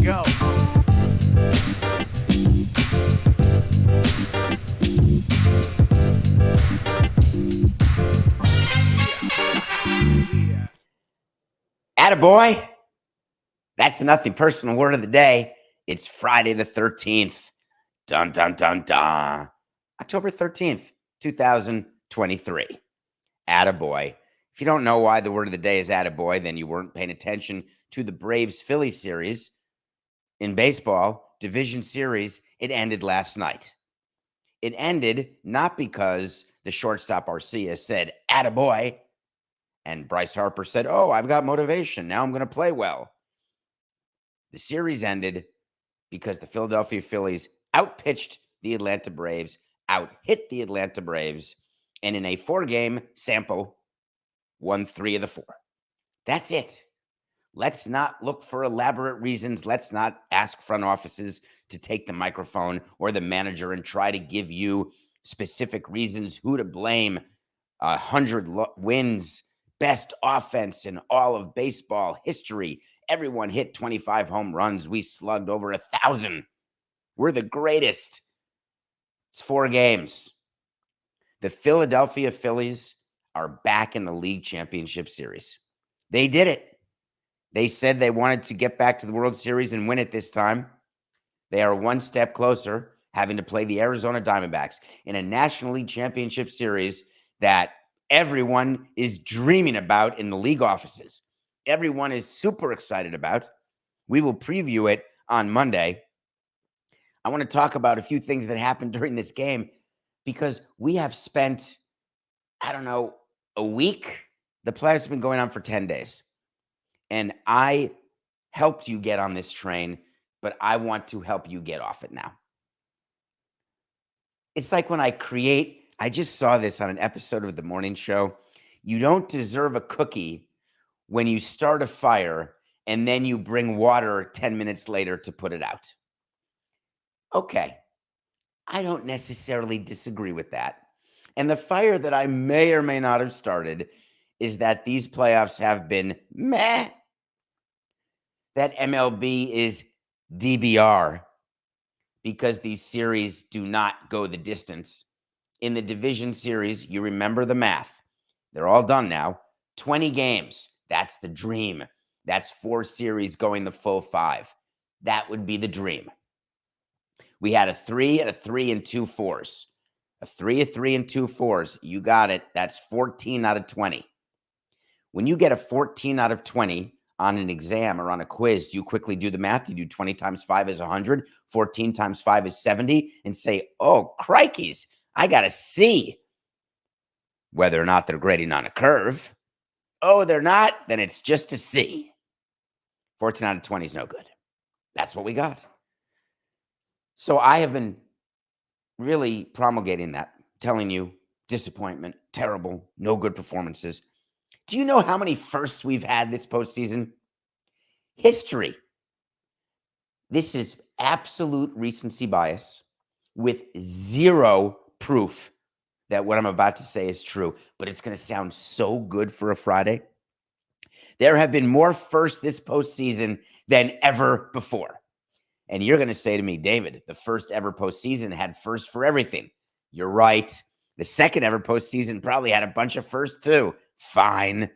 go. Attaboy. That's the nothing personal word of the day. It's Friday the 13th. Dun, dun, dun, dun. October 13th, 2023. Attaboy. If you don't know why the word of the day is attaboy, then you weren't paying attention to the Braves-Phillies series in baseball, division series. It ended last night. It ended not because the shortstop Arcia said, attaboy, and Bryce Harper said, oh, I've got motivation. Now I'm going to play well. The series ended because the Philadelphia Phillies outpitched the Atlanta Braves, outhit the Atlanta Braves, and in a 4-game sample, won 3 of the 4. That's it. Let's not look for elaborate reasons. Let's not ask front offices to take the microphone or the manager and try to give you specific reasons who to blame. 100 wins, best offense in all of baseball history. Everyone hit 25 home runs. We slugged over 1,000. We're the greatest. It's 4 games. The Philadelphia Phillies are back in the league championship series. They did it. They said they wanted to get back to the World Series and win it this time. They are one step closer, having to play the Arizona Diamondbacks in a National League Championship Series that everyone is dreaming about in the league offices. Everyone is super excited about. We will preview it on Monday. I want to talk about a few things that happened during this game because we have spent, a week. The playoffs have been going on for 10 days. And I helped you get on this train, but I want to help you get off it now. It's like when I just saw this on an episode of The Morning Show. You don't deserve a cookie when you start a fire and then you bring water 10 minutes later to put it out. Okay, I don't necessarily disagree with that. And the fire that I may or may not have started is that these playoffs have been meh. That MLB is DBR because these series do not go the distance. In the division series, you remember the math. They're all done now. 20 games. That's the dream. That's 4 series going the full 5. That would be the dream. We had a 3 and a 3 and 2 4s. A 3, a 3 and 2 4s. You got it. That's 14 out of 20. When you get a 14 out of 20 on an exam or on a quiz, do you quickly do the math? You do 20 times 5 is 100, 14 times 5 is 70, and say, oh, crikeys, I got a C. Whether or not they're grading on a curve. Oh, they're not? Then it's just a C. 14 out of 20 is no good. That's what we got. So I have been really promulgating that, telling you disappointment, terrible, no good performances. Do you know how many firsts we've had this postseason? History. This is absolute recency bias with zero proof that what I'm about to say is true, but it's going to sound so good for a Friday. There have been more firsts this postseason than ever before. And you're going to say to me, David, the first ever postseason had first for everything. You're right. The second ever postseason probably had a bunch of firsts too. Fine.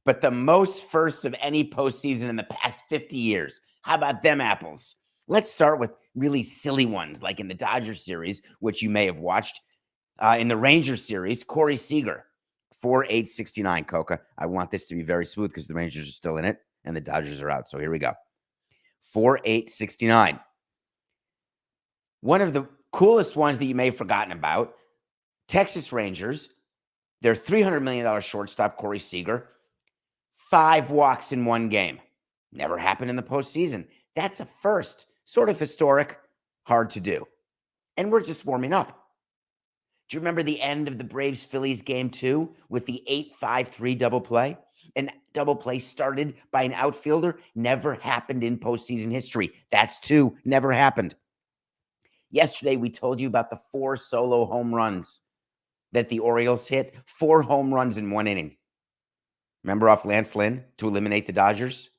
But the most firsts of any postseason in the past 50 years. How about them apples? Let's start with really silly ones, like in the Dodgers series, which you may have watched. In the Rangers series, Corey Seager, 4.869, Coca. I want this to be very smooth because the Rangers are still in it and the Dodgers are out. So here we go. 4.869. One of the coolest ones that you may have forgotten about, Texas Rangers, their $300 million shortstop, Corey Seager, 5 walks in 1 game. Never happened in the postseason. That's a first. Sort of historic, hard to do. And we're just warming up. Do you remember the end of the Braves-Phillies game 2 with the 8-5-3 double play? An double play started by an outfielder. Never happened in postseason history. That's 2. Never happened. Yesterday, we told you about the 4 solo home runs that the Orioles hit. 4 home runs in 1 inning. Remember off Lance Lynn to eliminate the Dodgers?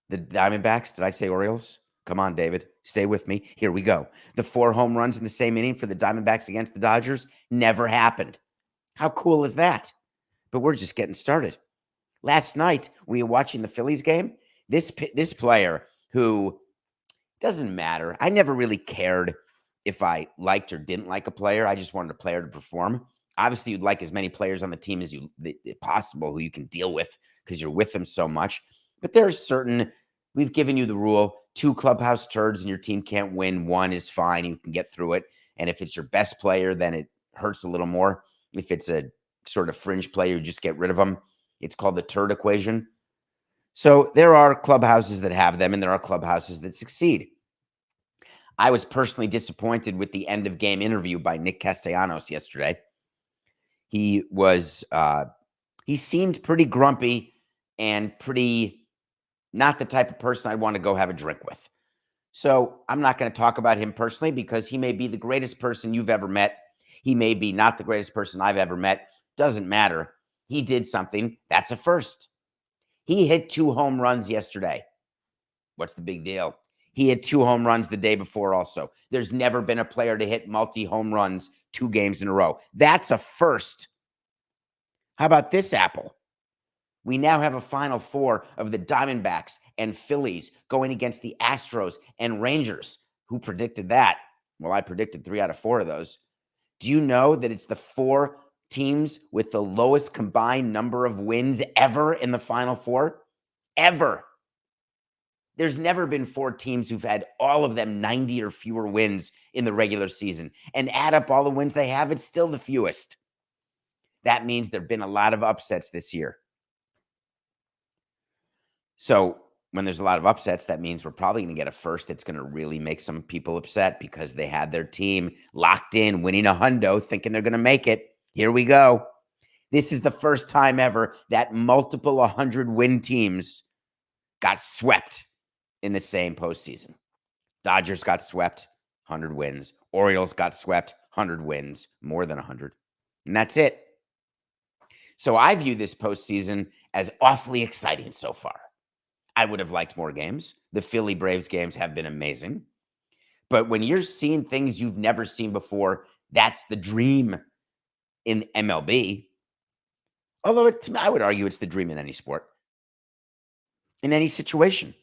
The Diamondbacks, did I say Orioles? Come on, David. Stay with me. Here we go. The 4 home runs in the same inning for the Diamondbacks against the Dodgers never happened. How cool is that? But we're just getting started. Last night, we were watching the Phillies game. This player who doesn't matter. I never really cared if I liked or didn't like a player. I just wanted a player to perform. Obviously, you'd like as many players on the team as possible who you can deal with because you're with them so much. But there's certain, we've given you the rule, 2 clubhouse turds and your team can't win. 1 is fine. You can get through it. And if it's your best player, then it hurts a little more. If it's a sort of fringe player, you just get rid of them. It's called the turd equation. So there are clubhouses that have them, and there are clubhouses that succeed. I was personally disappointed with the end of game interview by Nick Castellanos yesterday. He seemed pretty grumpy and pretty not the type of person I'd want to go have a drink with. So I'm not going to talk about him personally because he may be the greatest person you've ever met. He may be not the greatest person I've ever met. Doesn't matter. He did something. That's a first. He hit 2 home runs yesterday. What's the big deal? He had 2 home runs the day before also. There's never been a player to hit multi-home runs 2 games in a row. That's a first. How about this apple? We now have a Final Four of the Diamondbacks and Phillies going against the Astros and Rangers. Who predicted that? Well, I predicted 3 out of 4 of those. Do you know that it's the 4 teams with the lowest combined number of wins ever in the Final Four? Ever. There's never been 4 teams who've had all of them 90 or fewer wins in the regular season. And add up all the wins they have, it's still the fewest. That means there have been a lot of upsets this year. So when there's a lot of upsets, that means we're probably going to get a first that's going to really make some people upset because they had their team locked in, winning a hundo, thinking they're going to make it. Here we go. This is the first time ever that multiple 100-win teams got swept in the same postseason. Dodgers got swept, 100 wins. Orioles got swept, 100 wins, more than 100. And that's it. So I view this postseason as awfully exciting so far. I would have liked more games. The Philly Braves games have been amazing. But when you're seeing things you've never seen before, that's the dream in MLB. Although I would argue it's the dream in any sport, in any situation.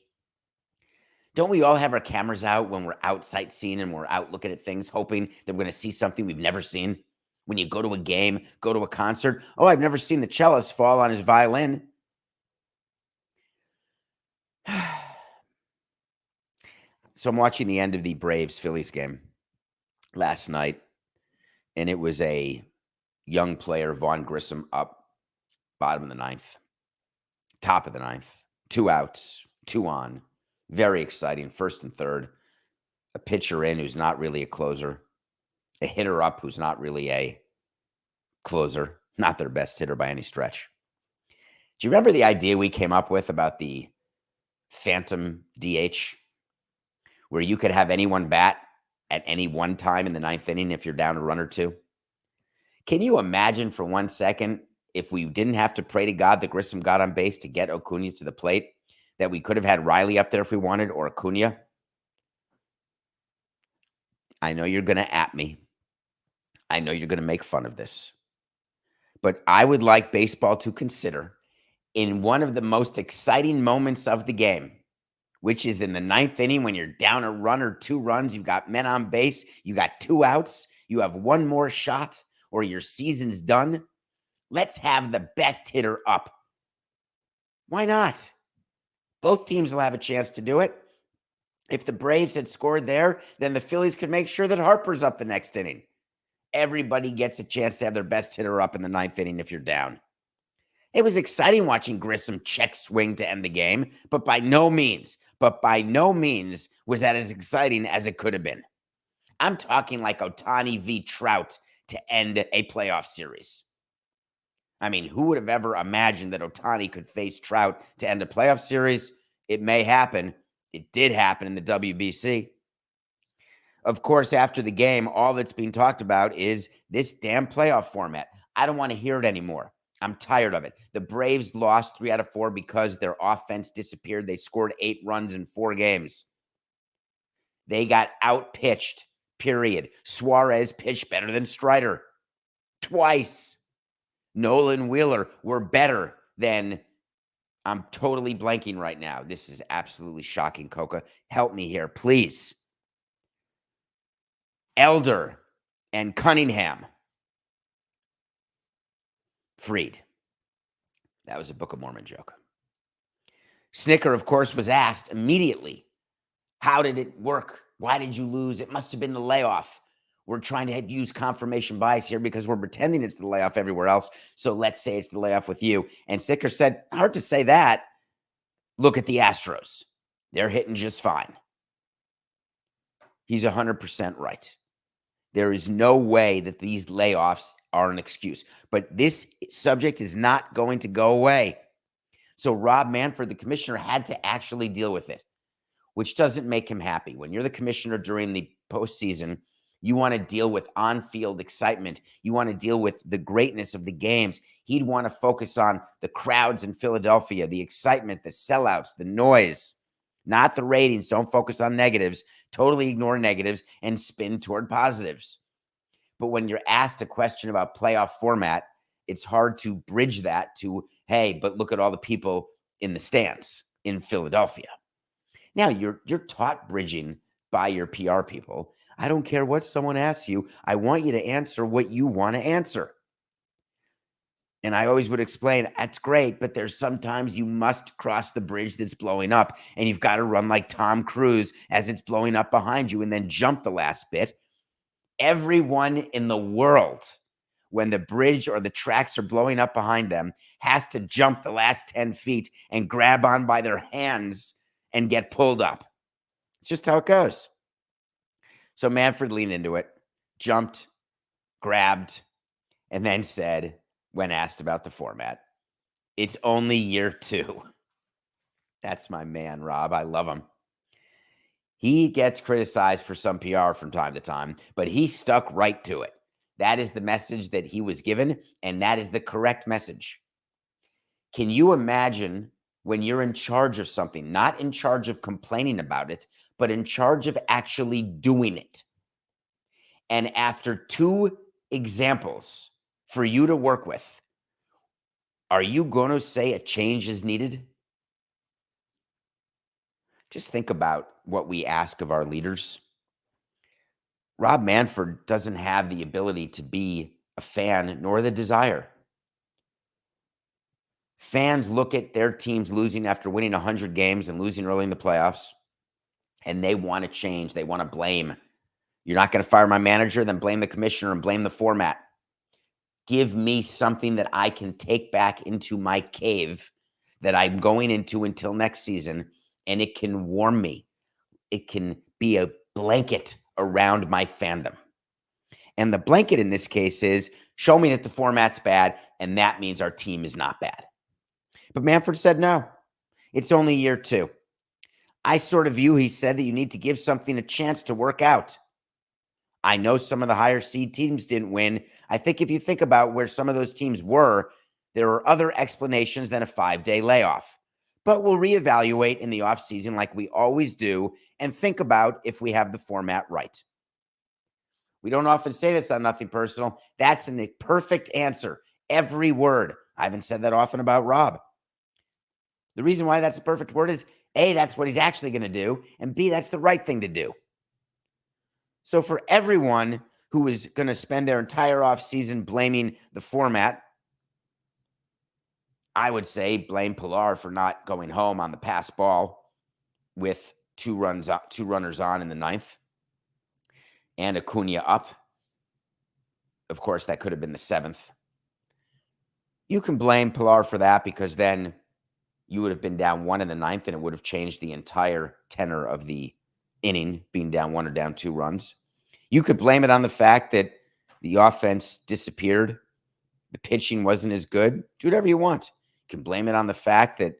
Don't we all have our cameras out when we're out sightseeing and we're out looking at things, hoping that we're going to see something we've never seen? When you go to a game, go to a concert, oh, I've never seen the cellist fall on his violin. So I'm watching the end of the Braves-Phillies game last night, and it was a young player, Vaughn Grissom, up bottom of the 9th, top of the 9th, 2 outs, 2 on. Very exciting, 1st and 3rd. A pitcher in who's not really a closer. A hitter up who's not really a closer. Not their best hitter by any stretch. Do you remember the idea we came up with about the phantom DH? Where you could have anyone bat at any one time in the 9th inning if you're down a run or 2. Can you imagine for 1 second if we didn't have to pray to God that Grissom got on base to get Acuna to the plate, that we could have had Riley up there if we wanted, or Acuna? I know you're going to at me. I know you're going to make fun of this. But I would like baseball to consider, in one of the most exciting moments of the game, which is in the 9th inning when you're down a run or 2 runs, you've got men on base, you got 2 outs, you have 1 more shot, or your season's done. Let's have the best hitter up. Why not? Both teams will have a chance to do it. If the Braves had scored there, then the Phillies could make sure that Harper's up the next inning. Everybody gets a chance to have their best hitter up in the 9th inning if you're down. It was exciting watching Grissom check swing to end the game, but by no means was that as exciting as it could have been. I'm talking like Ohtani v. Trout to end a playoff series. I mean, who would have ever imagined that Ohtani could face Trout to end a playoff series? It may happen. It did happen in the WBC. Of course, after the game, all that's being talked about is this damn playoff format. I don't want to hear it anymore. I'm tired of it. The Braves lost 3 out of 4 because their offense disappeared. They scored 8 runs in 4 games. They got outpitched, period. Suarez pitched better than Strider twice. Nolan Wheeler were better than, I'm totally blanking right now. This is absolutely shocking, Coca. Help me here, please. Elder and Cunningham. Freed. That was a Book of Mormon joke. Snicker, of course, was asked immediately, how did it work? Why did you lose? It must have been the layoff. We're trying to use confirmation bias here because we're pretending it's the layoff everywhere else. So let's say it's the layoff with you. And Snicker said, hard to say that. Look at the Astros. They're hitting just fine. He's 100% right. There is no way that these layoffs are an excuse. But this subject is not going to go away. So Rob Manfred, the commissioner, had to actually deal with it, which doesn't make him happy. When you're the commissioner during the postseason, you want to deal with on-field excitement. You want to deal with the greatness of the games. He'd want to focus on the crowds in Philadelphia, the excitement, the sellouts, the noise, not the ratings. Don't focus on negatives. Totally ignore negatives and spin toward positives. But when you're asked a question about playoff format, it's hard to bridge that to, hey, but look at all the people in the stands in Philadelphia. Now, you're taught bridging by your PR people. I don't care what someone asks you. I want you to answer what you want to answer. And I always would explain, that's great, but there's sometimes you must cross the bridge that's blowing up, and you've got to run like Tom Cruise as it's blowing up behind you and then jump the last bit. Everyone in the world, when the bridge or the tracks are blowing up behind them, has to jump the last 10 feet and grab on by their hands and get pulled up. It's just how it goes. So Manfred leaned into it, jumped, grabbed, and then said, when asked about the format, it's only year 2. That's my man, Rob. I love him. He gets criticized for some PR from time to time, but he stuck right to it. That is the message that he was given, and that is the correct message. Can you imagine when you're in charge of something, not in charge of complaining about it, but in charge of actually doing it? And after 2 examples for you to work with, are you going to say a change is needed? Just think about what we ask of our leaders. Rob Manfred doesn't have the ability to be a fan nor the desire. Fans look at their teams losing after winning 100 games and losing early in the playoffs, and they want to change. They want to blame. You're not going to fire my manager, then blame the commissioner and blame the format. Give me something that I can take back into my cave that I'm going into until next season, and it can warm me. It can be a blanket around my fandom. And the blanket in this case is, show me that the format's bad, and that means our team is not bad. But Manfred said no. It's only year 2. I sort of view, he said, that you need to give something a chance to work out. I know some of the higher seed teams didn't win. I think if you think about where some of those teams were, there are other explanations than a 5-day layoff. But we'll reevaluate in the offseason like we always do and think about if we have the format right. We don't often say this on Nothing Personal. That's a perfect answer. Every word. I haven't said that often about Rob. The reason why that's a perfect word is, A, that's what he's actually going to do, and B, that's the right thing to do. So for everyone who is going to spend their entire offseason blaming the format, I would say blame Pilar for not going home on the pass ball with 2 runners on in the 9th and Acuna up. Of course, that could have been the 7th. You can blame Pilar for that because then you would have been down 1 in the 9th and it would have changed the entire tenor of the inning, being down 1 or down 2 runs. You could blame it on the fact that the offense disappeared. The pitching wasn't as good. Do whatever you want. You can blame it on the fact that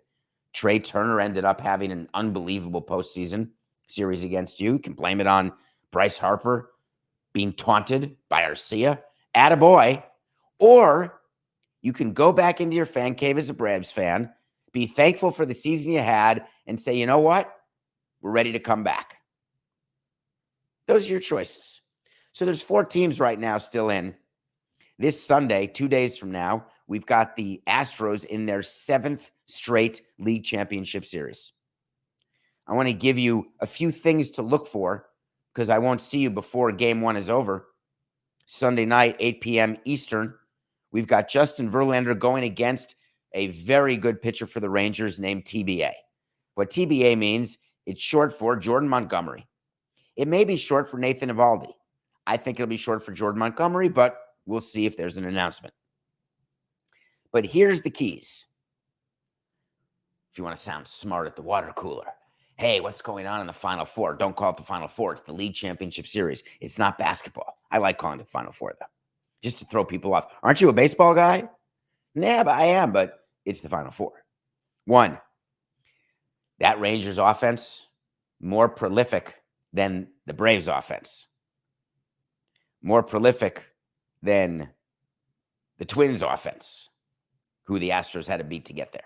Trea Turner ended up having an unbelievable postseason series against you. You can blame it on Bryce Harper being taunted by Arcia. Attaboy. Or You can go back into your fan cave as a Braves fan, be thankful for the season you had, and say, you know what? We're ready to come back. Those are your choices. So there's 4 teams right now still in. This Sunday, 2 days from now, we've got the Astros in their 7th straight league championship series. I want to give you a few things to look for because I won't see you before game 1 is over. Sunday night, 8 p.m. Eastern, we've got Justin Verlander going against a very good pitcher for the Rangers named TBA. What TBA means, it's short for Jordan Montgomery. It may be short for Nathan Eovaldi. I think it'll be short for Jordan Montgomery, but we'll see if there's an announcement. But here's the keys. If you want to sound smart at the water cooler. Hey, what's going on in the Final Four? Don't call it the Final Four. It's the League Championship Series. It's not basketball. I like calling it the Final Four, though, just to throw people off. Aren't you a baseball guy? Nah, but I am, but it's the Final Four. 1, that Rangers offense, more prolific than the Braves offense. More prolific than the Twins offense, who the Astros had to beat to get there.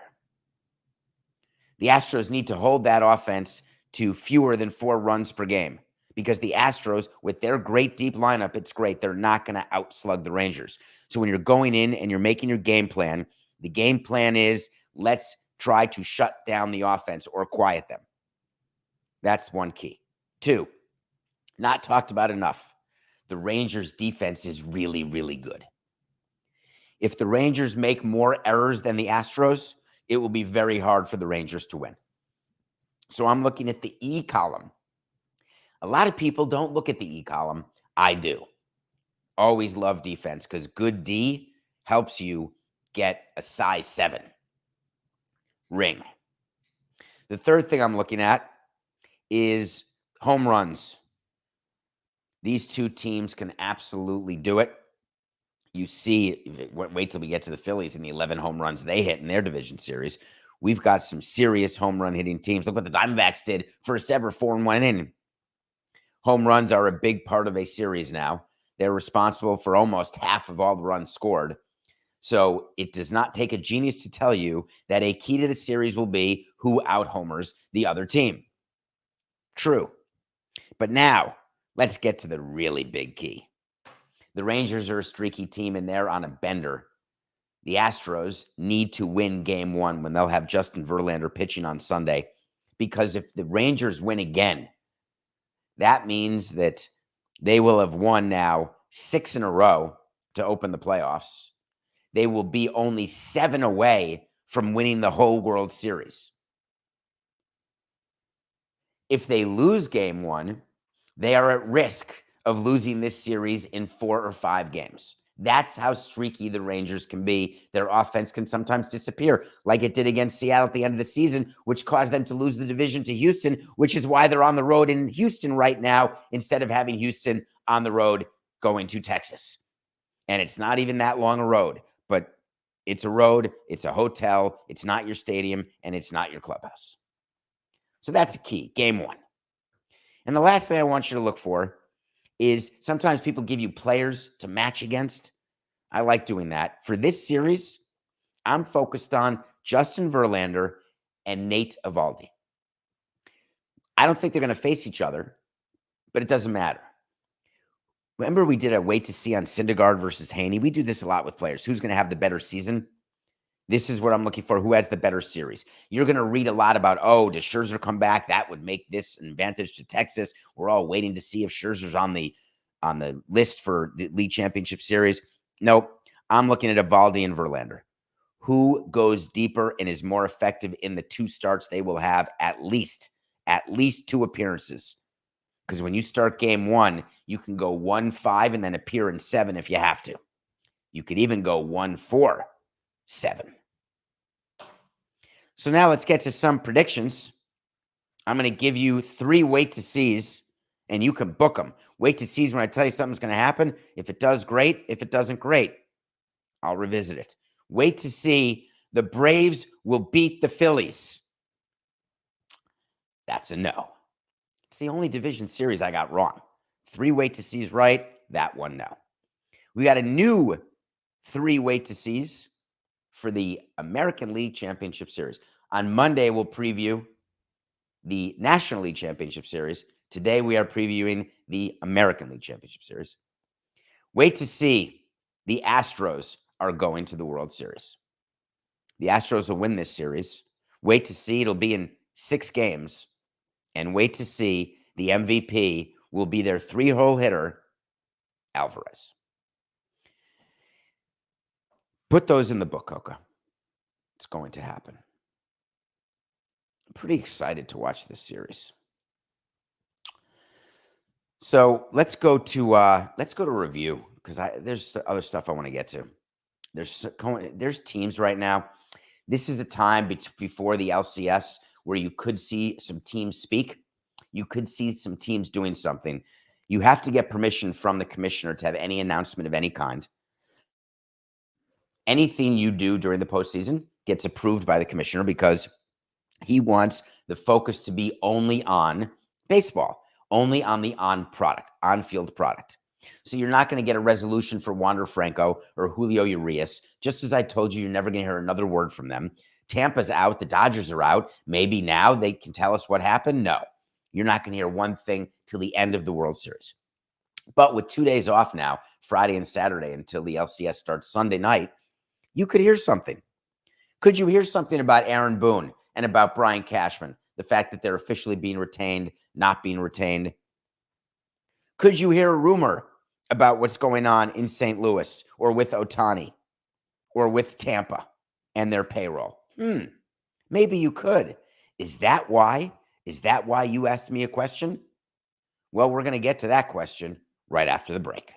The Astros need to hold that offense to fewer than 4 runs per game because the Astros, with their great deep lineup, it's great. They're not going to outslug the Rangers. So when you're going in and you're making your game plan, the game plan is let's try to shut down the offense or quiet them. That's one key. 2, not talked about enough. The Rangers' defense is really, really good. If the Rangers make more errors than the Astros, it will be very hard for the Rangers to win. So I'm looking at the E column. A lot of people don't look at the E column. I do. Always love defense because good D helps you get a size 7 ring. The third thing I'm looking at is home runs. These 2 teams can absolutely do it. You see, wait till we get to the Phillies and the 11 home runs they hit in their division series. We've got some serious home run hitting teams. Look what the Diamondbacks did. First ever 4-1 inning. Home runs are a big part of a series now. They're responsible for almost half of all the runs scored. So it does not take a genius to tell you that a key to the series will be who out-homers the other team. True. But now, let's get to the really big key. The Rangers are a streaky team, and they're on a bender. The Astros need to win game 1 when they'll have Justin Verlander pitching on Sunday. Because if the Rangers win again, that means that they will have won now 6 in a row to open the playoffs. They will be only 7 away from winning the whole World Series. If they lose game 1, they are at risk of losing this series in 4 or 5 games. That's how streaky the Rangers can be. Their offense can sometimes disappear, like it did against Seattle at the end of the season, which caused them to lose the division to Houston, which is why they're on the road in Houston right now instead of having Houston on the road going to Texas. And it's not even that long a road, but it's a road, it's a hotel, it's not your stadium, and it's not your clubhouse. So that's the key, game 1. And the last thing I want you to look for is sometimes people give you players to match against. I like doing that. For this series, I'm focused on Justin Verlander and Nate Eovaldi. I don't think they're going to face each other, but it doesn't matter. Remember we did a wait to see on Syndergaard versus Haney? We do this a lot with players. Who's going to have the better season? This is what I'm looking for. Who has the better series? You're going to read a lot about, oh, does Scherzer come back? That would make this an advantage to Texas. We're all waiting to see if Scherzer's on the list for the league championship series. Nope. I'm looking at Eovaldi and Verlander. Who goes deeper and is more effective in the 2 starts they will have at least 2 appearances? Because when you start game 1, you can go 1-5 and then appear in 7 if you have to. You could even go 1-4-7. So now let's get to some predictions. I'm going to give you 3 wait to sees, and you can book them. Wait to sees when I tell you something's going to happen. If it does, great. If it doesn't, great. I'll revisit it. Wait to see the Braves will beat the Phillies. That's a no. It's the only division series I got wrong. 3 wait to sees right. That one, no. We got a new 3 wait to sees. for the American League Championship Series. On Monday, we'll preview the National League Championship Series. Today, we are previewing the American League Championship Series. Wait to see. The Astros are going to the World Series. The Astros will win this series. Wait to see. It'll be in 6 games. And wait to see. The MVP will be their 3-hole hitter, Alvarez. Put those in the book, Coca. It's going to happen. I'm pretty excited to watch this series. So let's go to review, because there's other stuff I want to get to. There's teams right now. This is a time before the LCS where you could see some teams speak. You could see some teams doing something. You have to get permission from the commissioner to have any announcement of any kind. Anything you do during the postseason gets approved by the commissioner because he wants the focus to be only on baseball, only on the on-field product. So you're not going to get a resolution for Wander Franco or Julio Urias. Just as I told you, you're never going to hear another word from them. Tampa's out. The Dodgers are out. Maybe now they can tell us what happened. No, you're not going to hear one thing till the end of the World Series. But with 2 days off now, Friday and Saturday, until the LCS starts Sunday night, you could hear something. Could you hear something about Aaron Boone and about Brian Cashman? The fact that they're officially being retained, not being retained. Could you hear a rumor about what's going on in St. Louis or with Ohtani or with Tampa and their payroll? Maybe you could. Is that why? Is that why you asked me a question? Well, we're going to get to that question right after the break.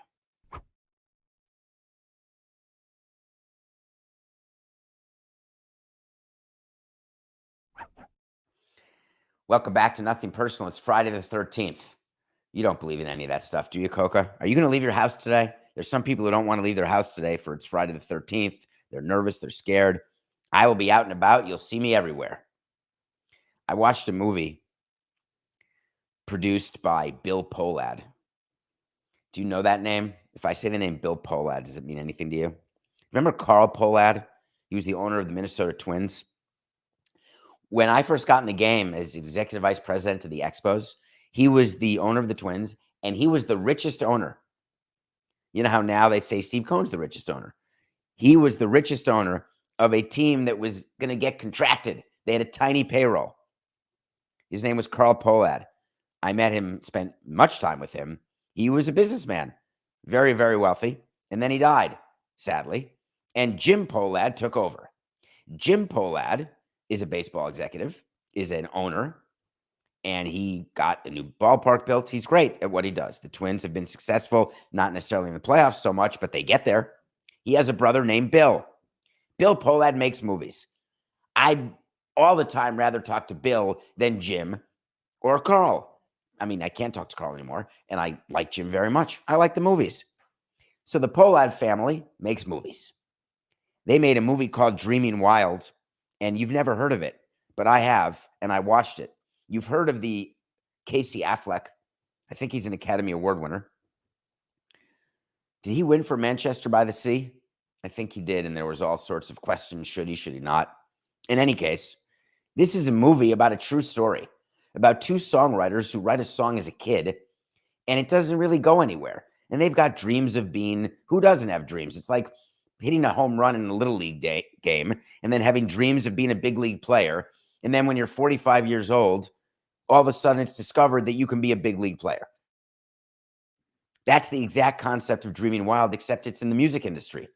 Welcome back to Nothing Personal. It's Friday the 13th. You don't believe in any of that stuff, do you, Coca? Are you going to leave your house today? There's some people who don't want to leave their house today for it's Friday the 13th. They're nervous. They're scared. I will be out and about. You'll see me everywhere. I watched a movie produced by Bill Pohlad. Do you know that name? If I say the name Bill Pohlad, does it mean anything to you? Remember Carl Pohlad? He was the owner of the Minnesota Twins. When I first got in the game as executive vice president of the Expos, he was the owner of the Twins, and he was the richest owner. You know how now they say Steve Cohen's the richest owner? He was the richest owner of a team that was going to get contracted. They had a tiny payroll. His name was Carl Pohlad. I met him, spent much time with him. He was a businessman, very, very wealthy, and then he died, sadly. And Jim Pohlad took over. Jim Pohlad is a baseball executive, is an owner, and he got a new ballpark built. He's great at what he does. The Twins have been successful, not necessarily in the playoffs so much, but they get there. He has a brother named Bill. Bill Pohlad makes movies. I'd all the time rather talk to Bill than Jim or Carl. I mean, I can't talk to Carl anymore, and I like Jim very much. I like the movies. So the Pohlad family makes movies. They made a movie called Dreamin Wild, and you've never heard of it, but I have, and I watched it. You've heard of the Casey Affleck. I think he's an Academy Award winner. Did he win for Manchester by the Sea? I think he did, and there was all sorts of questions. Should he not? In any case, this is a movie about a true story, about 2 songwriters who write a song as a kid, and it doesn't really go anywhere. And they've got dreams of being, who doesn't have dreams? It's like hitting a home run in a little league game and then having dreams of being a big league player. And then when you're 45 years old, all of a sudden it's discovered that you can be a big league player. That's the exact concept of Dreamin Wild, except it's in the music industry,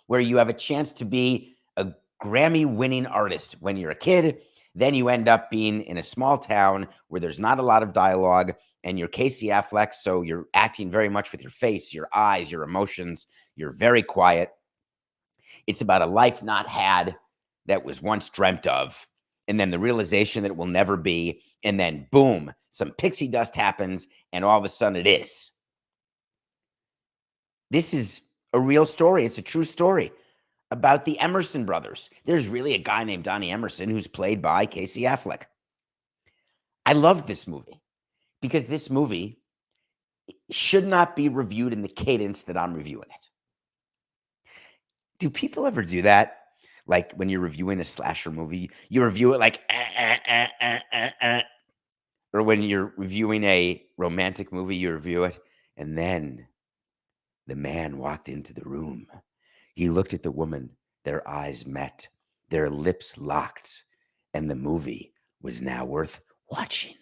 where you have a chance to be a Grammy-winning artist when you're a kid. Then you end up being in a small town where there's not a lot of dialogue, and you're Casey Affleck, so you're acting very much with your face, your eyes, your emotions. You're very quiet. It's about a life not had that was once dreamt of, and then the realization that it will never be, and then boom, some pixie dust happens, and all of a sudden it is. This is a real story. It's a true story about the Emerson brothers. There's really a guy named Donnie Emerson who's played by Casey Affleck. I loved this movie because this movie should not be reviewed in the cadence that I'm reviewing it. Do people ever do that? Like when you're reviewing a slasher movie, you review it like, or when you're reviewing a romantic movie, you review it, and then the man walked into the room. He looked at the woman, their eyes met, their lips locked, and the movie was now worth watching.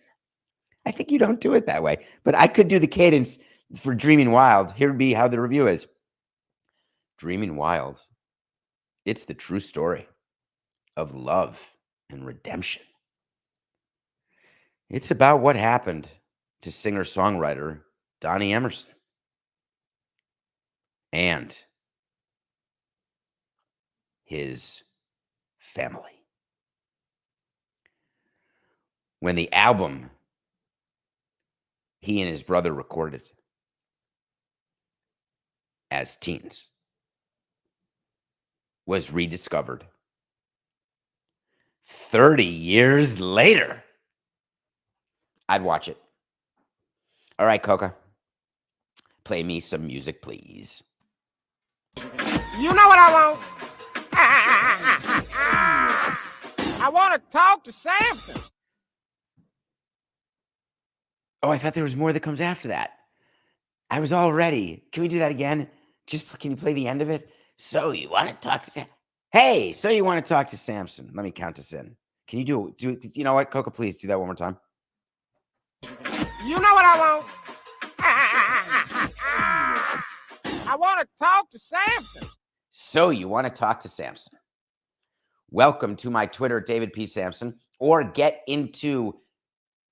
I think you don't do it that way, but I could do the cadence for Dreamin Wild. Here would be how the review is. Dreamin Wild. It's the true story of love and redemption. It's about what happened to singer-songwriter Donnie Emerson and his family. When the album he and his brother recorded as teens was rediscovered 30 years later, I'd watch it. All right, Coca, play me some music, please. You know what I want? I want to talk to Samson. Oh, I thought there was more that comes after that. I was all ready. Can we do that again? Can you play the end of it? So you want to talk to Samson? Hey, so you want to talk to Samson? Let me count us in. Can you do it? You know what, Coca, please do that one more time. You know what I want? I want to talk to Samson. So you want to talk to Samson. Welcome to my Twitter, David P. Samson, or get into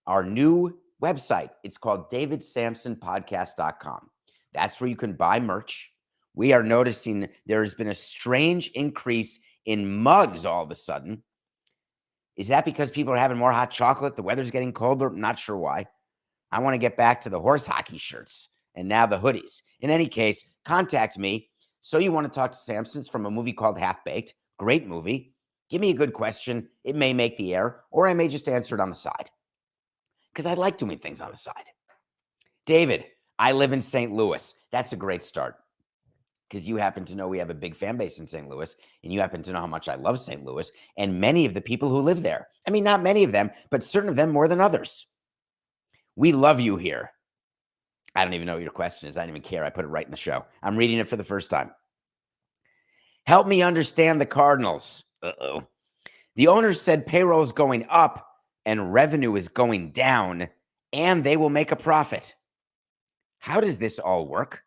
our new website. It's called davidsamsonpodcast.com. That's where you can buy merch. We are noticing there has been a strange increase in mugs all of a sudden. Is that because people are having more hot chocolate? The weather's getting colder? Not sure why. I want to get back to the horse hockey shirts and now the hoodies. In any case, contact me. So you want to talk to Samson's from a movie called Half Baked. Great movie. Give me a good question. It may make the air, or I may just answer it on the side, because I like doing things on the side. David, I live in St. Louis. That's a great start, because you happen to know we have a big fan base in St. Louis, and you happen to know how much I love St. Louis and many of the people who live there. I mean, not many of them, but certain of them more than others. We love you here. I don't even know what your question is. I don't even care. I put it right in the show. I'm reading it for the first time. Help me understand the Cardinals. Uh-oh. The owners said payroll is going up and revenue is going down, and they will make a profit. How does this all work?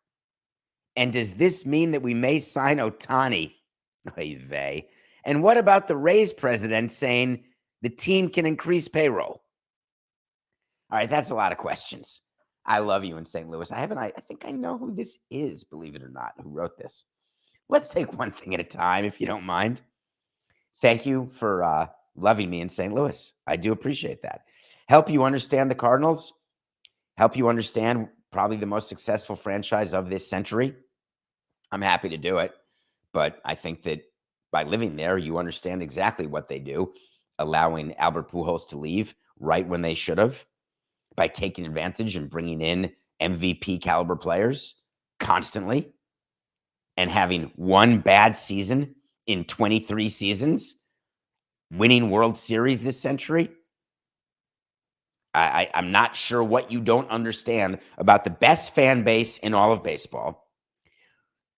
And does this mean that we may sign Ohtani? Oy vey. And what about the Rays president saying the team can increase payroll? All right, that's a lot of questions. I love you in St. Louis. I think I know who this is, believe it or not, who wrote this. Let's take one thing at a time, if you don't mind. Thank you for loving me in St. Louis. I do appreciate that. Help you understand the Cardinals. Help you understand probably the most successful franchise of this century. I'm happy to do it. But I think that by living there, you understand exactly what they do, allowing Albert Pujols to leave right when they should have, by taking advantage and bringing in MVP caliber players constantly, and having one bad season in 23 seasons, winning World Series this century. I'm not sure what you don't understand about the best fan base in all of baseball,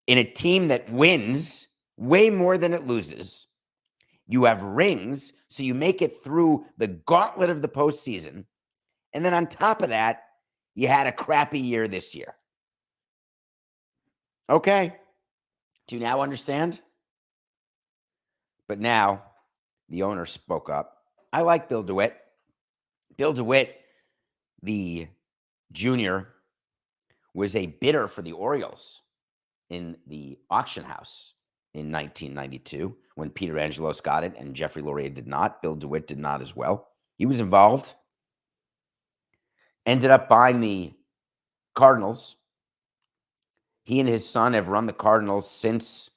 in a team that wins way more than it loses. You have rings, so you make it through the gauntlet of the postseason. And then on top of that, you had a crappy year this year. Okay. Do you now understand? But now the owner spoke up. I like Bill DeWitt. Bill DeWitt, the junior, was a bidder for the Orioles in the auction house in 1992 when Peter Angelos got it and Jeffrey Loria did not. Bill DeWitt did not as well. He was involved. Ended up buying the Cardinals. He and his son have run the Cardinals since,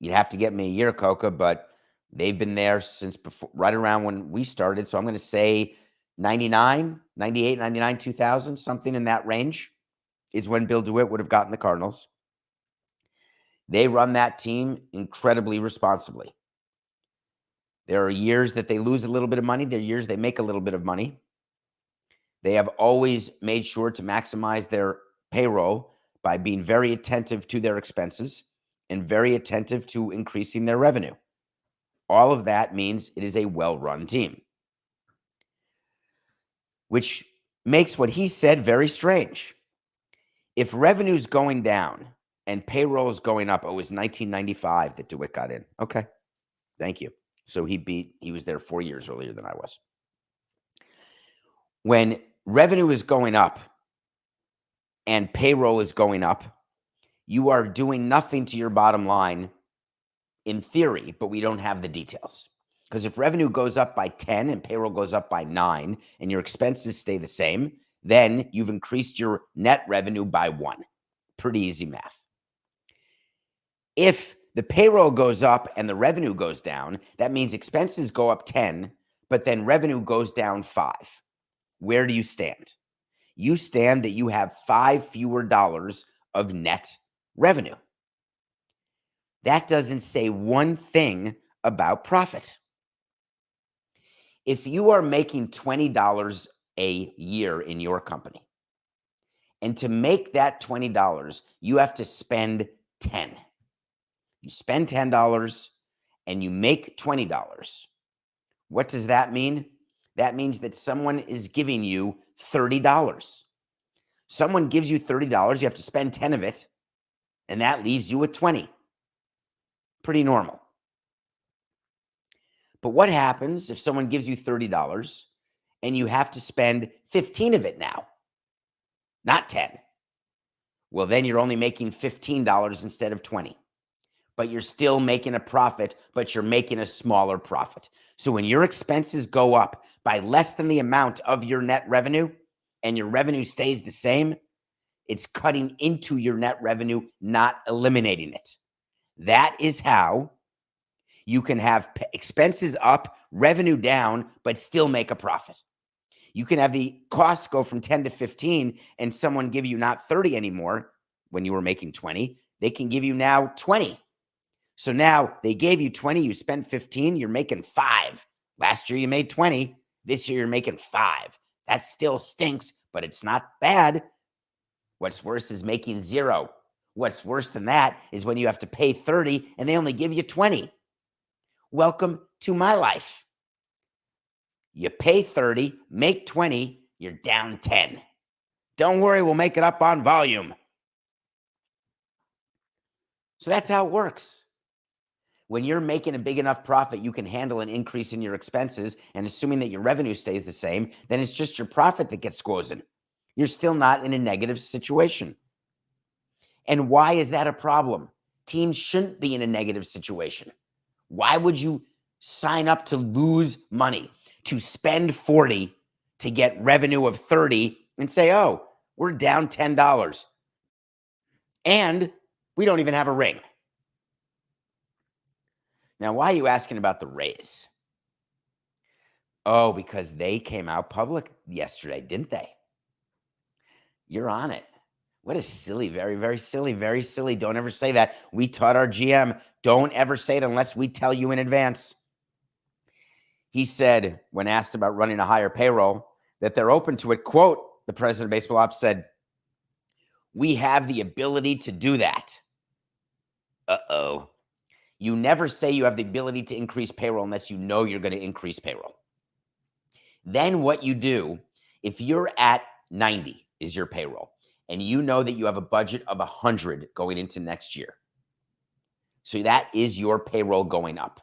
you'd have to get me a year, Coca, but they've been there since before, right around when we started. So I'm going to say 99, 98, 99, 2000, something in that range is when Bill DeWitt would have gotten the Cardinals. They run that team incredibly responsibly. There are years that they lose a little bit of money. There are years they make a little bit of money. They have always made sure to maximize their payroll by being very attentive to their expenses and very attentive to increasing their revenue. All of that means it is a well-run team, which makes what he said very strange. If revenue is going down and payroll is going up, it was 1995 that DeWitt got in. Okay, thank you. So he was there 4 years earlier than I was. When revenue is going up and payroll is going up, you are doing nothing to your bottom line in theory, but we don't have the details. Because if revenue goes up by 10 and payroll goes up by 9 and your expenses stay the same, then you've increased your net revenue by 1. Pretty easy math. If the payroll goes up and the revenue goes down, that means expenses go up 10, but then revenue goes down 5. Where do you stand? You stand that you have 5 fewer dollars of net revenue. That doesn't say one thing about profit. If you are making $20 a year in your company, and to make that $20, you have to spend 10. You spend $10 and you make $20. What does that mean? That means that someone is giving you $30. Someone gives you $30, you have to spend 10 of it, and that leaves you with 20. Pretty normal. But what happens if someone gives you $30 and you have to spend 15 of it now? Not 10. Well, then you're only making $15 instead of 20. But you're still making a profit, but you're making a smaller profit. So when your expenses go up by less than the amount of your net revenue and your revenue stays the same, it's cutting into your net revenue, not eliminating it. That is how you can have expenses up, revenue down, but still make a profit. You can have the costs go from 10 to 15 and someone give you not 30 anymore when you were making 20. They can give you now 20. So now they gave you 20, you spent 15, you're making 5. Last year you made 20. This year you're making 5. That still stinks, but it's not bad. What's worse is making 0. What's worse than that is when you have to pay 30 and they only give you 20. Welcome to my life. You pay 30, make 20, you're down 10. Don't worry, we'll make it up on volume. So that's how it works. When you're making a big enough profit, you can handle an increase in your expenses, and assuming that your revenue stays the same, then it's just your profit that gets squozen. You're still not in a negative situation. And why is that a problem? Teams shouldn't be in a negative situation. Why would you sign up to lose money, to spend 40 to get revenue of 30 and say, oh, we're down $10 and we don't even have a ring? Now, why are you asking about the Rays? Oh, because they came out public yesterday, didn't they? You're on it. What a silly, very, very silly, very silly. Don't ever say that. We taught our GM, don't ever say it unless we tell you in advance. He said, when asked about running a higher payroll, that they're open to it. Quote, the president of baseball ops said, we have the ability to do that. Uh-oh. You never say you have the ability to increase payroll unless you know you're going to increase payroll. Then what you do, if you're at 90 is your payroll, and you know that you have a budget of 100 going into next year. So that is your payroll going up.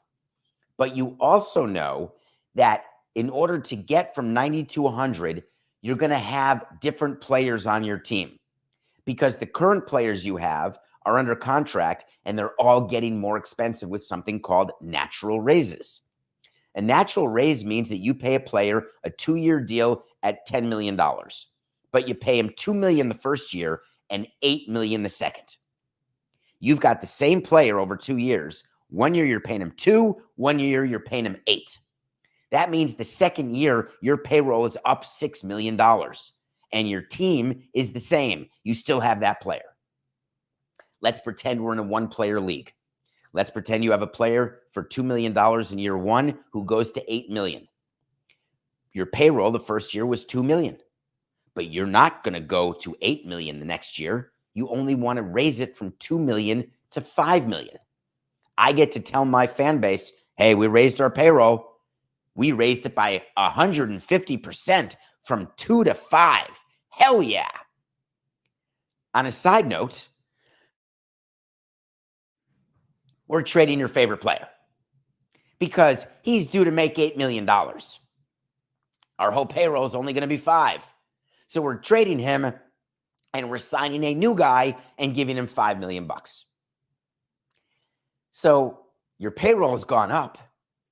But you also know that in order to get from 90 to 100, you're going to have different players on your team because the current players you have are under contract and they're all getting more expensive with something called natural raises. A natural raise means that you pay a player a 2-year deal at $10 million, but you pay him $2 million the first year and $8 million the second. You've got the same player over 2 years. 1 year you're paying him 2, 1 year you're paying him 8. That means the second year your payroll is up $6 million and your team is the same. You still have that player. Let's pretend we're in a one-player league. Let's pretend you have a player for $2 million in year one who goes to $8 million. Your payroll the first year was $2 million, but you're not going to go to $8 million the next year. You only want to raise it from $2 million to $5 million. I get to tell my fan base, hey, we raised our payroll. We raised it by 150% from 2 to 5. Hell yeah. On a side note, we're trading your favorite player because he's due to make $8 million. Our whole payroll is only going to be 5. So we're trading him and we're signing a new guy and giving him $5 million. So your payroll has gone up.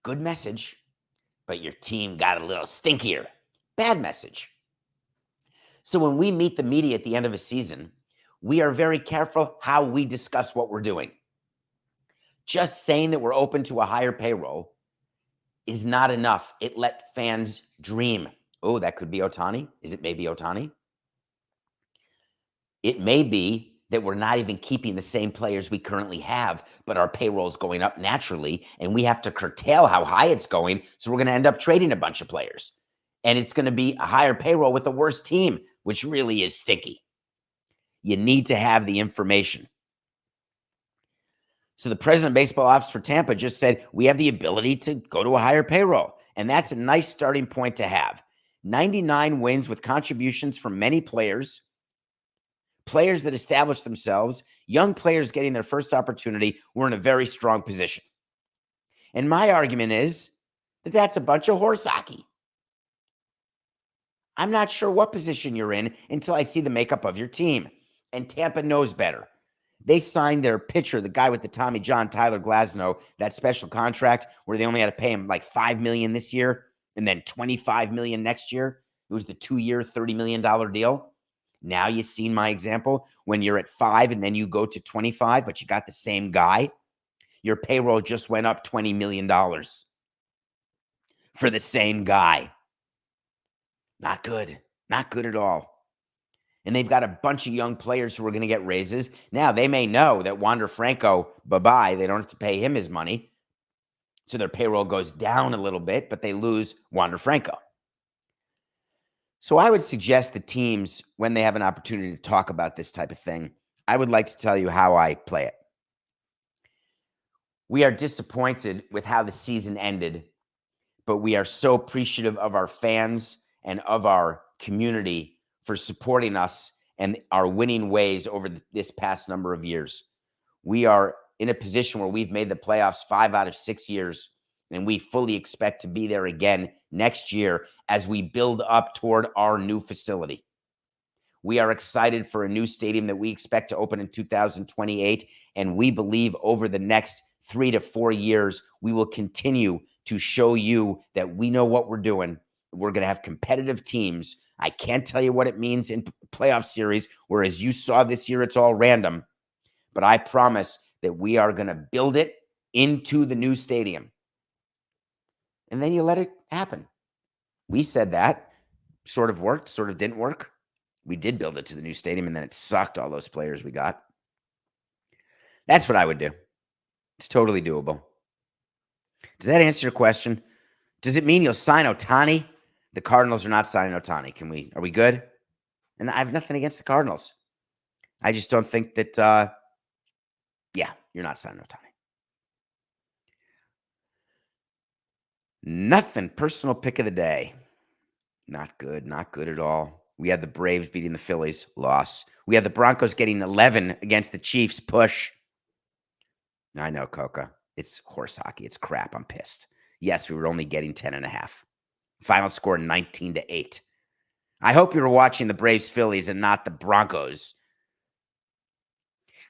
Good message. But your team got a little stinkier. Bad message. So when we meet the media at the end of a season, we are very careful how we discuss what we're doing. Just saying that we're open to a higher payroll is not enough. It let fans dream. Oh, that could be Ohtani. Is it maybe Ohtani? It may be that we're not even keeping the same players we currently have, but our payroll is going up naturally, and we have to curtail how high it's going, so we're going to end up trading a bunch of players. And it's going to be a higher payroll with a worse team, which really is stinky. You need to have the information. So the president of baseball office for Tampa just said, we have the ability to go to a higher payroll, and that's a nice starting point to have. 99 wins with contributions from many players that establish themselves, young players getting their first opportunity. We're in a very strong position. And my argument is that that's a bunch of horse hockey. I'm not sure what position you're in until I see the makeup of your team. And Tampa knows better. They signed their pitcher, the guy with the Tommy John, Tyler Glasnow, that special contract where they only had to pay him like $5 million this year and then $25 million next year. It was the 2-year, $30 million deal. Now you've seen my example. When you're at 5 and then you go to 25, but you got the same guy, your payroll just went up $20 million for the same guy. Not good. Not good at all. And they've got a bunch of young players who are going to get raises. Now, they may know that Wander Franco, bye-bye, they don't have to pay him his money. So their payroll goes down a little bit, but they lose Wander Franco. So I would suggest the teams, when they have an opportunity to talk about this type of thing, I would like to tell you how I play it. We are disappointed with how the season ended, but we are so appreciative of our fans and of our community for supporting us and our winning ways over this past number of years. We are in a position where we've made the playoffs 5 out of 6 years, and we fully expect to be there again next year as we build up toward our new facility. We are excited for a new stadium that we expect to open in 2028, and we believe over the next 3 to 4 years, we will continue to show you that we know what we're doing. We're going to have competitive teams. I can't tell you what it means in playoff series, whereas you saw this year, it's all random. But I promise that we are going to build it into the new stadium. And then you let it happen. We said that. Sort of worked, sort of didn't work. We did build it to the new stadium, and then it sucked, all those players we got. That's what I would do. It's totally doable. Does that answer your question? Does it mean you'll sign Ohtani? The Cardinals are not signing Ohtani. Are we good? And I have nothing against the Cardinals. I just don't think that, you're not signing Ohtani. Nothing. Personal pick of the day. Not good. Not good at all. We had the Braves beating the Phillies. Loss. We had the Broncos getting 11 against the Chiefs. Push. I know, Coca. It's horse hockey. It's crap. I'm pissed. Yes, we were only getting 10.5. Final score 19-8. I hope you were watching the Braves Phillies and not the Broncos.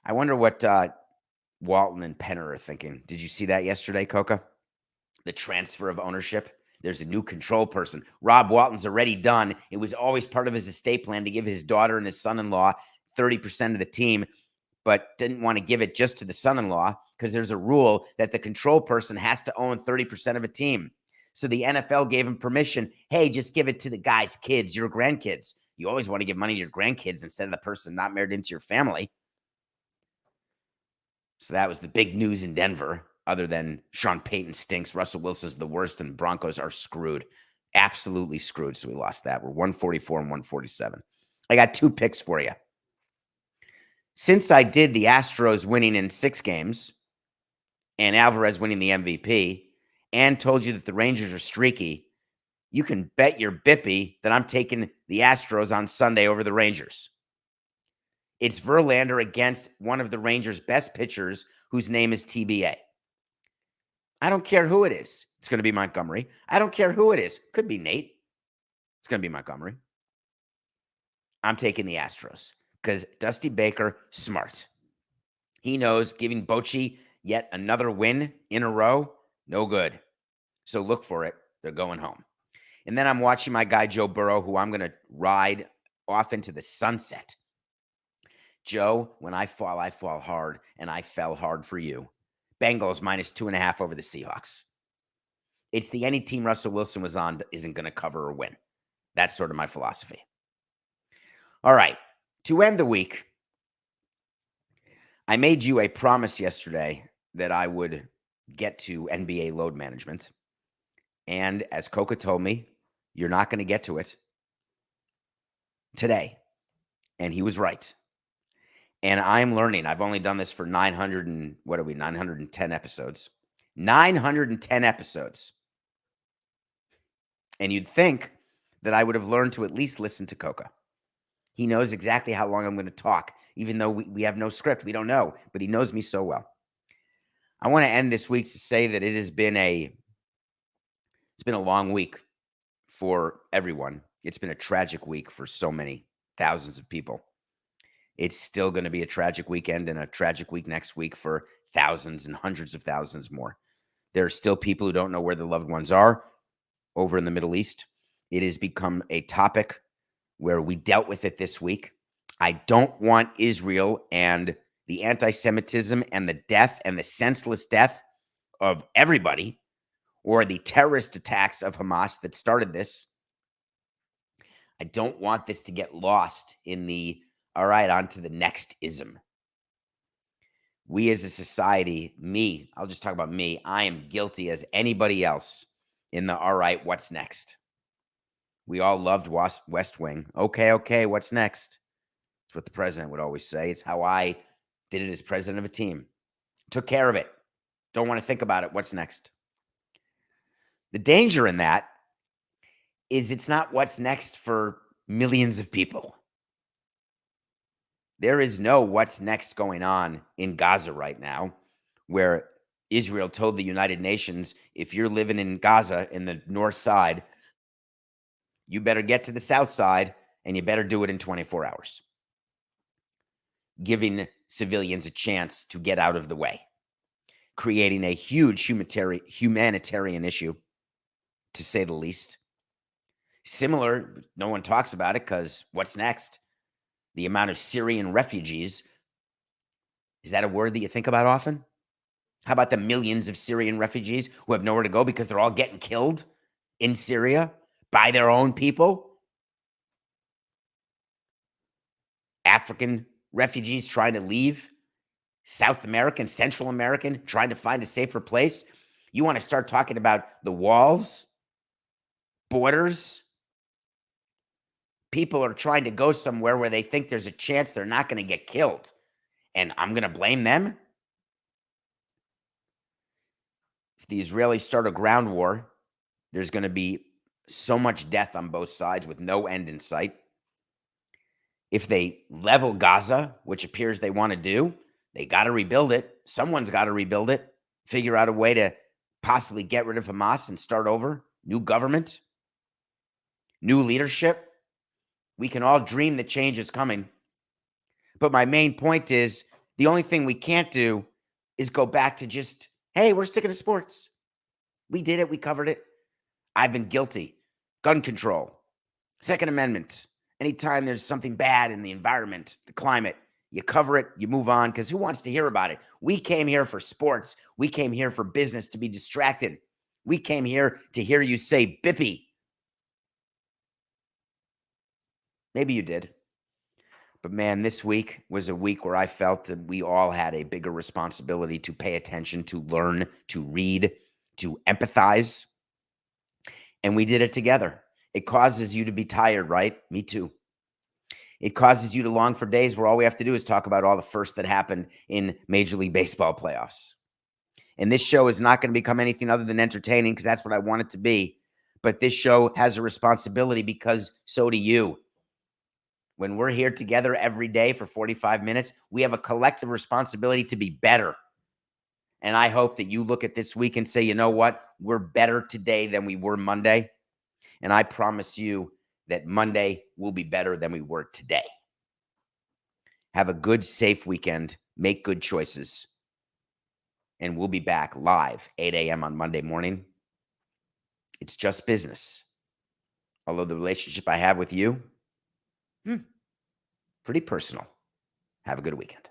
I wonder what Walton and Penner are thinking. Did you see that yesterday, Coca? The transfer of ownership. There's a new control person. Rob Walton's already done. It was always part of his estate plan to give his daughter and his son-in-law 30% of the team, but didn't want to give it just to the son-in-law because there's a rule that the control person has to own 30% of a team. So the NFL gave him permission. Hey, just give it to the guy's kids, your grandkids. You always want to give money to your grandkids instead of the person not married into your family. So that was the big news in Denver, other than Sean Payton stinks, Russell Wilson's the worst, and the Broncos are screwed. Absolutely screwed. So we lost that. We're 144 and 147. I got 2 picks for you. Since I did the Astros winning in 6 games and Alvarez winning the MVP and told you that the Rangers are streaky, you can bet your bippy that I'm taking the Astros on Sunday over the Rangers. It's Verlander against one of the Rangers' best pitchers, whose name is TBA. I don't care who it is. It's going to be Montgomery. I don't care who it is. Could be Nate. It's going to be Montgomery. I'm taking the Astros because Dusty Baker, smart. He knows giving Bochy yet another win in a row, no good. So look for it. They're going home. And then I'm watching my guy Joe Burrow, who I'm going to ride off into the sunset. Joe, when I fall hard, and I fell hard for you. Bengals -2.5 over the Seahawks. It's the any team Russell Wilson was on isn't going to cover or win. That's sort of my philosophy. All right. To end the week, I made you a promise yesterday that I would get to NBA load management. And as Coca told me, you're not going to get to it today. And he was right. And I'm learning. I've only done this for 910 episodes. 910 episodes. And you'd think that I would have learned to at least listen to Coca. He knows exactly how long I'm going to talk, even though we have no script. We don't know, but he knows me so well. I want to end this week to say that it's been a long week for everyone. It's been a tragic week for so many thousands of people. It's still going to be a tragic weekend and a tragic week next week for thousands and hundreds of thousands more. There are still people who don't know where their loved ones are over in the Middle East. It has become a topic where we dealt with it this week. I don't want Israel and the anti-Semitism and the death and the senseless death of everybody, or the terrorist attacks of Hamas that started this. I don't want this to get lost in the, all right, on to the next ism. We as a society, I'll just talk about me. I am guilty as anybody else in the, all right, what's next? We all loved West Wing. Okay, what's next? It's what the president would always say. It's how I did it as president of a team. Took care of it. Don't want to think about it. What's next? The danger in that is it's not what's next for millions of people. There is no what's next going on in Gaza right now, where Israel told the United Nations, if you're living in Gaza in the north side, you better get to the south side and you better do it in 24 hours, giving civilians a chance to get out of the way, creating a huge humanitarian issue, to say the least. Similar, no one talks about it because what's next? The amount of Syrian refugees. Is that a word that you think about often? How about the millions of Syrian refugees who have nowhere to go because they're all getting killed in Syria by their own people? African refugees trying to leave. South American, Central American trying to find a safer place. You want to start talking about the walls, borders? People are trying to go somewhere where they think there's a chance they're not going to get killed. And I'm going to blame them? If the Israelis start a ground war, there's going to be so much death on both sides with no end in sight. If they level Gaza, which appears they want to do, they got to rebuild it. Someone's got to rebuild it, figure out a way to possibly get rid of Hamas and start over. New government, new leadership. We can all dream that change is coming. But my main point is the only thing we can't do is go back to just, hey, we're sticking to sports. We did it. We covered it. I've been guilty. Gun control, Second Amendment. Anytime there's something bad in the environment, the climate, you cover it, you move on, because who wants to hear about it? We came here for sports. We came here for business, to be distracted. We came here to hear you say bippy. Maybe you did. But man, this week was a week where I felt that we all had a bigger responsibility to pay attention, to learn, to read, to empathize. And we did it together. It causes you to be tired, right? Me too. It causes you to long for days where all we have to do is talk about all the first that happened in Major League Baseball playoffs. And this show is not going to become anything other than entertaining, because that's what I want it to be. But this show has a responsibility, because so do you. When we're here together every day for 45 minutes, we have a collective responsibility to be better. And I hope that you look at this week and say, you know what? We're better today than we were Monday. And I promise you that Monday will be better than we were today. Have a good, safe weekend. Make good choices. And we'll be back live 8 a.m. on Monday morning. It's just business. Although the relationship I have with you, pretty personal. Have a good weekend.